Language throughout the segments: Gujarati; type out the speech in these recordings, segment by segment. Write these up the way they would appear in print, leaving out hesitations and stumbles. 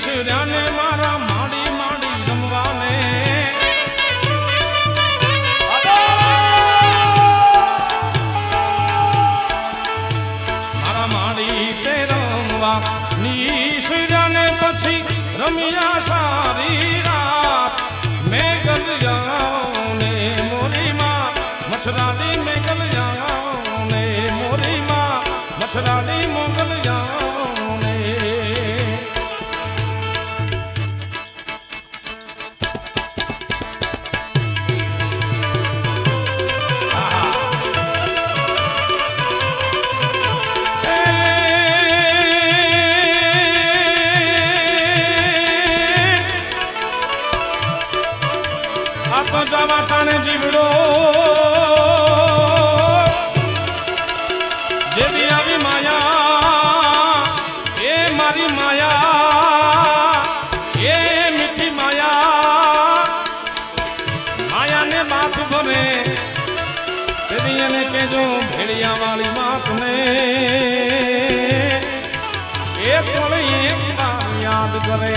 ઈશ્વર્યાને મારા માડી માડી રમવાને મારા માડી તે રમવા ઈશ્વર્યાને પછી રમ્યા સારી રાત મેં ગલિયાઓને મોરીમાં મછરાની મેં ગલિયાઓને મોરીમાં મછરાની મોગલિયાઓને તો જવા ટાણે જીવડો જેદી આવી માયા એ મારી માયા એ મીઠી માયા માયાને માથ ભરે તેદી એને કેજો ભેડિયા વાળી માથને એ પણ એક વાર યાદ કરે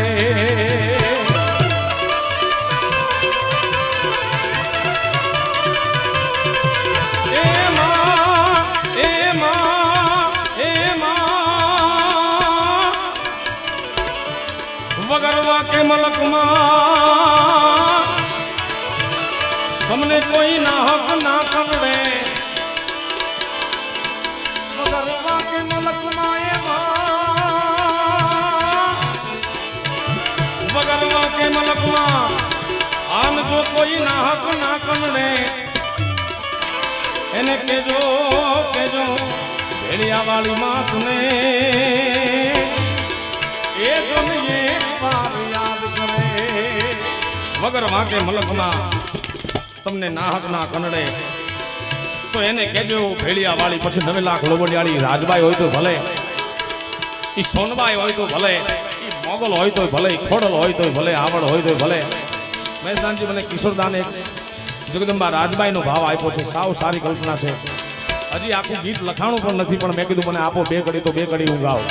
વગરવા કે મલકમાં તમને કોઈ ના હક ના કરવે વગરવા કે મલકમાં એમાં વગરવા કે મલકમાં આમ જો કોઈ ના હક ના કરવે એને કેજો કેજો ભેડિયા વાળી માથને એ જો યાદ કરે વગર વાંકે મલકમાં તમને નાહક ના કનડે તો એને કેજો ભેડિયા વાળી પછી 9 લાખ લોબડિયાળી રાજબાઈ હોય તો ભલે ઈ સોનબાઈ હોય તો ભલે ઈ મોગલ હોય તો ભલે ઈ ખોડલ હોય તો ભલે આવડ હોય તો ભલે મહેશદાનજી મને કિશોરદાને જગદંબા રાજબાઈ નો ભાવ આપ્યો છે સાવ સારી કલ્પના છે હજી આખું ગીત લખાણું પણ નથી પણ મેં કીધું મને આપો 2 કડી તો 2 કડી હું ગાઉં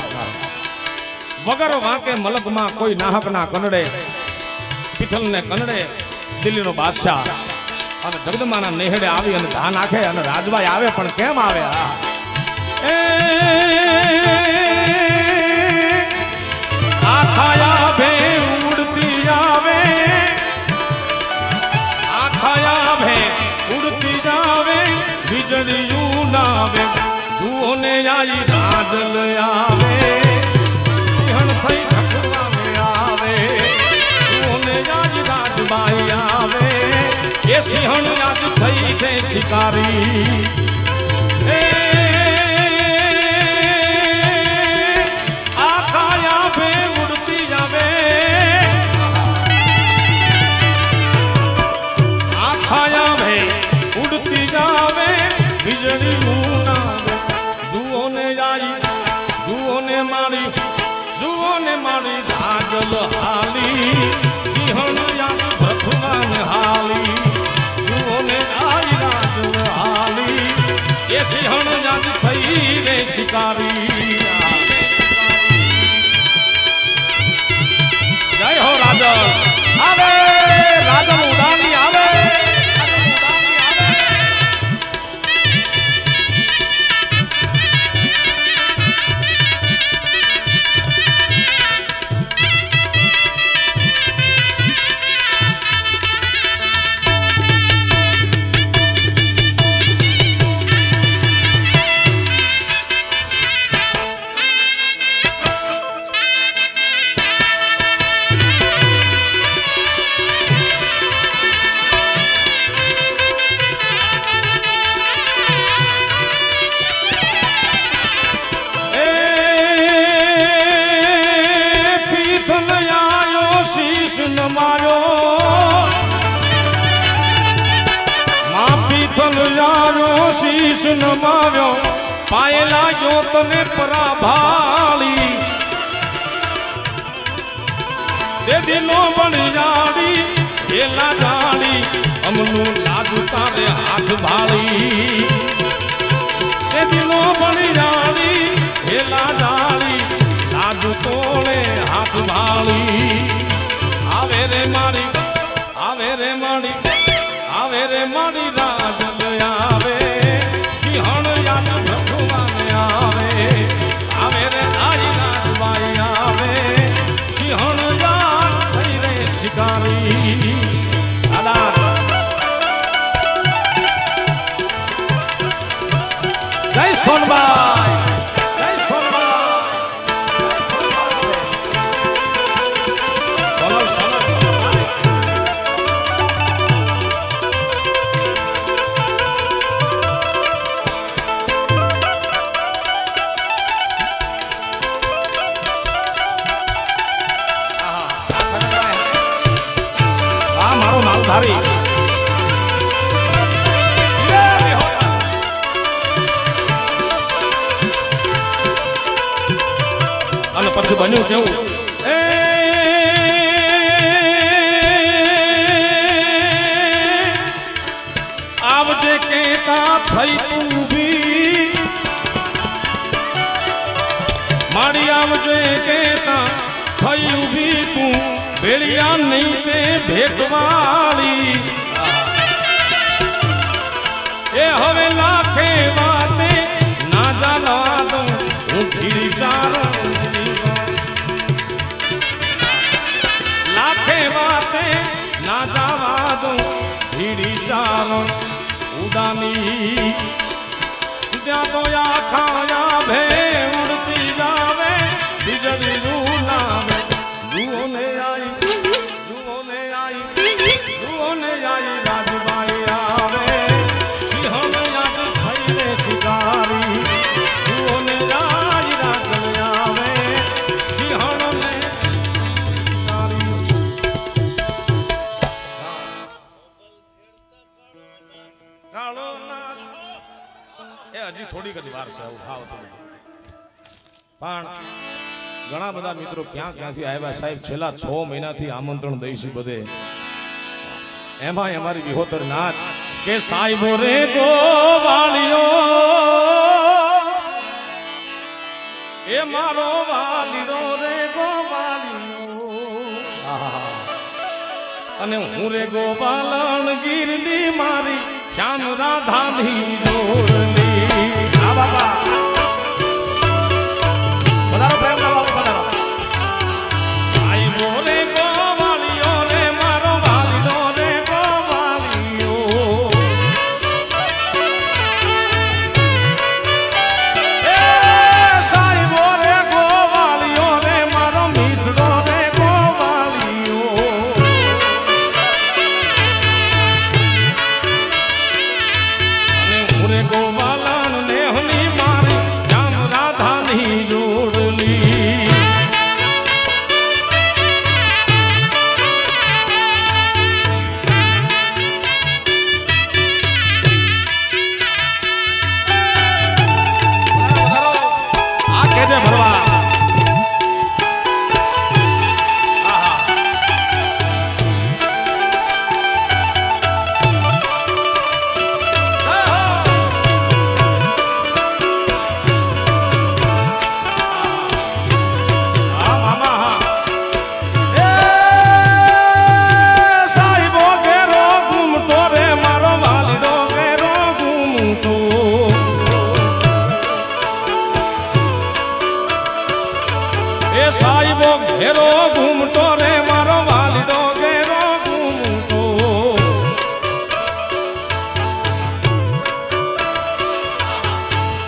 વગર વાંકે મલકમાં કોઈ નાહક ના કનડે પિથલ ને કનડે દિલ્હીનો બાદશાહ અને જગદંબાના નેહડે આવી અને ધા નાખે અને રાજબાઈ આવે પણ કેમ આવે આખાયા ભે ઉડતી આવે આખાયા ભે ઉડતી જાવે વીજળીયું નાવે જુઓ ને આઈ રાજલ આવે રાજબાઈ આવે એ સિંહણ યાદ થઈ છે શિકારી આખાયા ભે ઉડતી આવે આખાયા ભે ઉડતી જાવે વીજળી ઉનાવે જુઓ ને આઈ જુઓ ને મારી રાજલ હાલી સિંહણ યાદ ભગવાન હાલી જુઓ ને આઈ રાજલ હાલી એ સિંહણ યાદ થઈ રે શિકારી જય હો રાજલ આવે રાજલ ઉડાની આવે શીશ નમાવ્યો પાય લાગ્યો તને પરાભાળી દે દિલો બની જાડી એલા જાડી અમનું લાજુ તારે હાથ ભાળી દે દિલો બની જાડી એલા જાડી લાજુ તોળે હાથ ભાળી મારી આવે રે મારી રાજલ આવે સિંહણ યાદ ભગવાન આવે રે આઈ રાજબાઈ આવે સિંહણ યાદ થઈ રે શિકારી દાદા જય સોનબાઈ માલધારી અને પછી બન્યું કેવું આવજે કેતા થઈ તું ઊભી મારી આવજે કેતા થઈ ઊભી તું ભેળિયા નહીં તે ભેટવાળી એ હવે લાખે વાતે ના જાણવા દઉં હું ધીરી ચારણ લાખે વાતે ના જવા દઉં ધીરી ચારણ ઉડાની ત્યાં તો આખા ભે ઉડતી જાવે વીજળી રૂલાવે જુઓ ને આઈ રાજબાઈ આવે સિંહણ યાદ થઈ રે શિકારી જુઓ ને આઈ રાજલ આવે સિંહણ ને ગાળો ના એ હજી થોડીક જ વાર છે આવું ભાવ થોડું પણ ઘણા બધા મિત્રો ક્યાંથી આવ્યા સાહેબ છેલ્લા 6 મહિનાથી આમંત્રણ દઈશું બધે એમાં અમારી વિહોતર નાથ કે સાહેબો રે ગોવાળિયો એ મારો વાલીડો રે ગોવાળિયો અને હું રે ગોવાલણ ગીરની મારી શ્યામ રાધાની જોડલી આ બાપા વધારો પ્રેમ ના બાપા વધારો સાહેબો રે ગોવાળિયો રે મારો વાલીડો રે ગોવાળિયો એ સાહેબો રે ગોવાળિયો રે મારો મીઠડો રે ગોવાળિયો અને હું રે ગોવાલણ નેહની મારી શ્યામ રાધાની જોડલી આ કેજે ભરવા સાહેબો ઘેરો ઘૂમતો રે મારો વાલીડો ઘેરો ઘૂમતો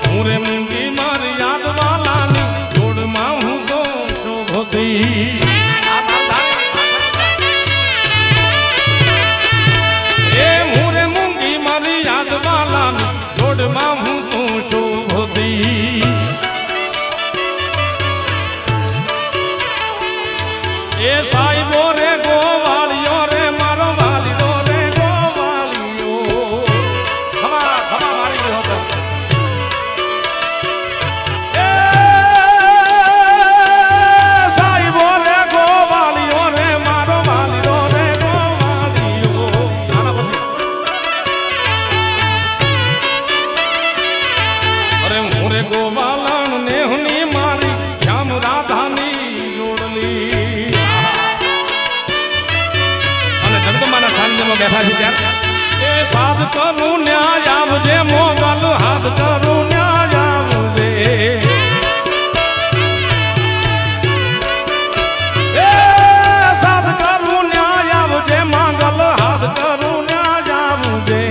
હું રે મૂંગી મારી યાદ વાલાની જોડમાં હું તો શોભતી એ હું રે મૂંગી મારી યાદ વાલાની જોડમાં હું તો શોભતી એ સાહેબો રે ગોવાળિયો રે મારો વાલીડો રે ગોવાળિયો ખમા ખમા મારી ગયો હતો એ સાહેબો રે ગોવાળિયો રે મારો વાલીડો રે ગોવાળિયો આના પછી અરે હું રે ગોવાલણ નેહની મારી શ્યામ રાધાની જોડલી કરું ન્યાય આવજે મોગલ હાથ કરું ન્યાય આવજે એ સાથ કરું ન્યાય આવજે માંગલ હાથ કરું ન્યાય આવજે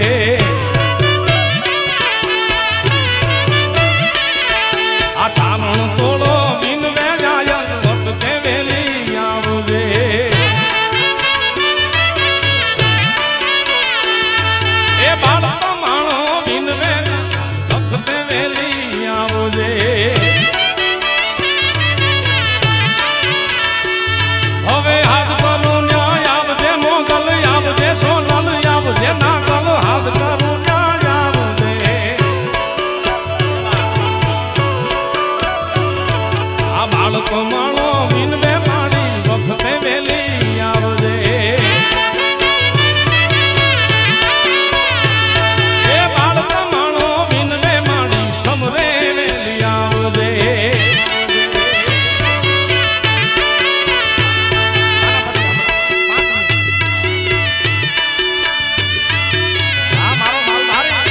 આ છામણ તોડો બિન વેરાય વખતે વેલી આવજે એ બાળક માણો બિન વેરા વખતે વેલી આવજે હવે હાથ કરું ન્યાય આવજે મોગલ આવજે સોનલ આવજે નાગલ હાથ કરું ન્યાય આવજે આ બાળક માણો બિન બે પાડી વખતે વેલી આવજે એ બાળક માણો બિન બે માડી સમરે વેલી આવજે આ મારો માલધારી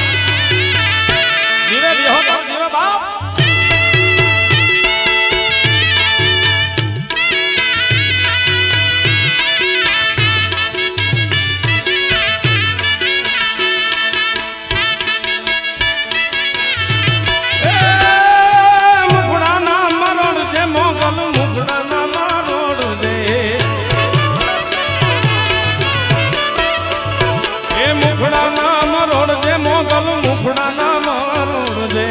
જીવે વિહો તો જીવે બાપ મુખડાના મરોડ છે મોગલ મુખડાના મરોડ છે એ મુખડાના મરોડ છે મોગલ મુખડાના મરોડ છે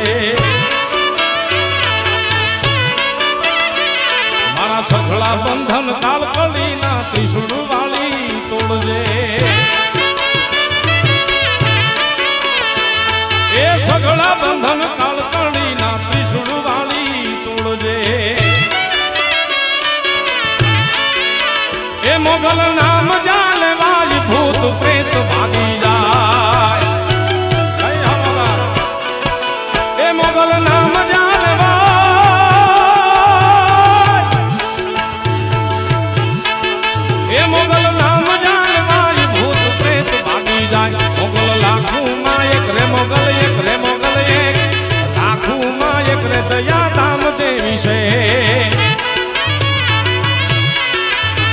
મારા સખળા બંધન કાલકલીના ત્રિશુળ વાળી તોડજે એ સગળા બંધન કાળકણીના ત્રિશુળ વાળી તોડજે એ મોગલ નામ જાને વાજ ભૂત પ્રેત ભાગી જાય એ મોગલ નામ જાને વાજ એ મોગલ નામ જાને વાજ ભૂત પ્રેત ભાગી જાય મોગલ લાખું માં એક રે મોગલ એક લાખું માં એક રે દયા ધામ જેવી છે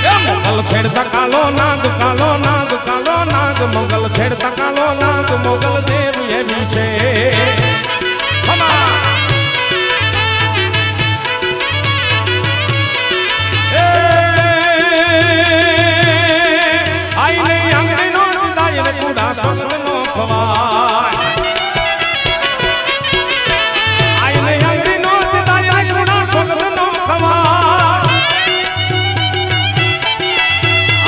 એ મોગલ છેડતા કાલો નાગ કાલો નાગ કાલો નાગ મોગલ છેડતા કાલો નાગ મોગલ દેવ એવી છે આઈને આંગળી નો ચિતાય રે કુડા સગર નો ખવાય આઈને આંગળી નો ચિતાય રે કુડા સગર નો ખવાય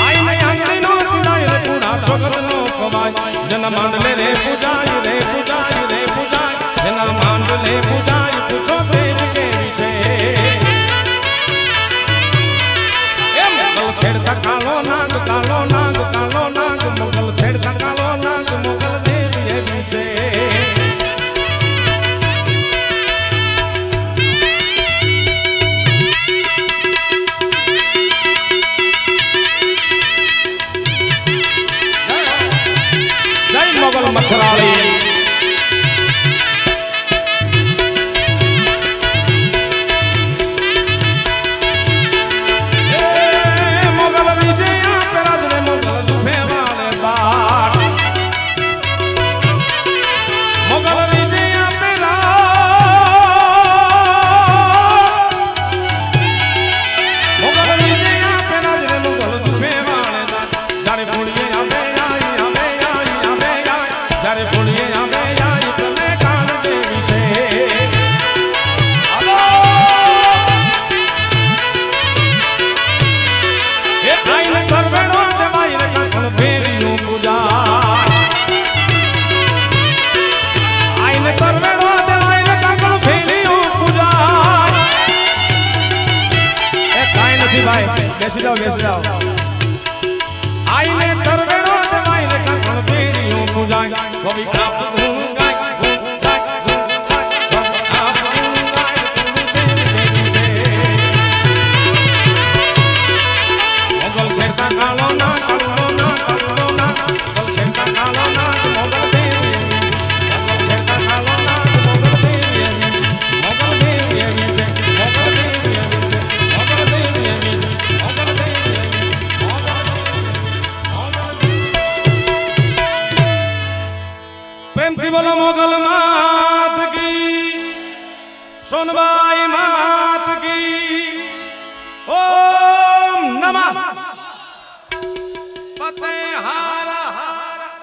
આઈને આંગળી નો ચિતાય રે કુડા સગર નો ખવાય જન માંડલે રે પૂજાય રે પૂજાય રે પૂજાય જન માંડલે પૂજાય પૂછો દેવ કેવી છે એ મોગલ છેડતા કાલો નાગ કાલો નાગ કાલો નાગ મોગલ છેડતા કાલો નાગ મોગલ દેવ એવી છે જય મોગલ મસરાળી મોગલ વિજયા પેરાજ રે મોગલ દુભે વાળે બાટ મોગલ વિજયા પેરાજ રે મોગલ દુભે વાળે બાટ જારે ભૂલીએ આવે જારે ભૂલીએ આવે તને કાળ દેવી છે એ આઈને કરવેડો દેવાય રે કાકણ ભેરીનું પૂજા આઈને કરવેડો દેવાય રે કાકણ ભેરીનું પૂજા એ કાઈ નથી ભાઈ બેસી જાઓ આઈને કરવેડો દેવાય રે કાકણ ભેરીનું પૂજા કવિ કાપ મોગલ છેડતા કાલો ના મોગલ દેવ દુનિયામાં પતે હારા હારા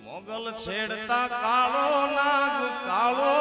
મોગલ છેડતા કાળો નાગ કાળો